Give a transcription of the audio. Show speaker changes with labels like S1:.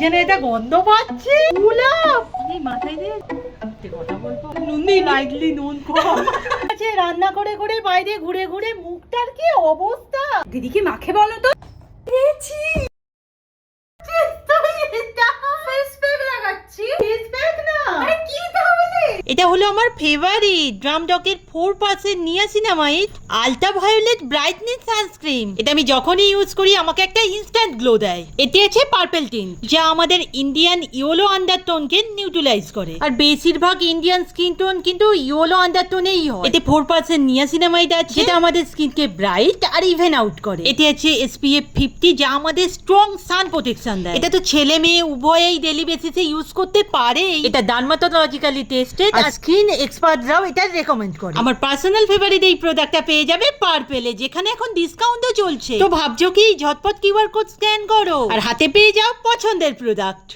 S1: যেন এটা গন্ধ পাচ্ছি। গোলাপ এই মাথায় দিয়ে কথা বলবো, নুনি লাইটলি নুন কম আছে। রান্না করে করে বাইরে ঘুরে ঘুরে মুখটার কি অবস্থা।
S2: দিদিকে মাখে বলো তো।
S1: এটা হলো আমার ফেভারিট ড্রামডকের 4% niacinamide ultra violet brightness sunscreen. এটা আমি যখনই ইউজ করি আমাকে একটা ইনস্ট্যান্ট গ্লো দেয়। এতে আছে পার্পল টিন্ট, যা আমাদের ইন্ডিয়ান ইয়েলো আন্ডারটোনকে নিউট্রালাইজ করে। আর বেশিরভাগ ইন্ডিয়ান স্কিন টোন কিন্তু ইয়েলো আন্ডারটোনেই হয়। এতে 4% নিয়াসিনামাইড আছে, যেটা আমাদের স্কিনকে ব্রাইট আর ইভেন আউট করে। এতে আছে SPF 50, যা আমাদের স্ট্রং সান প্রোটেকশন দেয়। এটা তো ছেলে মেয়ে উভয়েই ডেইলি বেসিসে ইউজ করতে পারে। এটা ডার্মাটোলজিক্যালি টেস্টেড আর স্কিন এক্সপার্টরাও এটা রেকমেন্ড করে। আমার পার্সোনাল ফেভারিট এই প্রোডাক্টটা পেয়ে যাবে পার্পেলে, যেখানে এখন ডিসকাউন্টও চলছে। তো ভাবছো কি ঝটপট কিউআর কোড স্ক্যান করো আর হাতে পেয়ে যাও পছন্দের প্রোডাক্ট।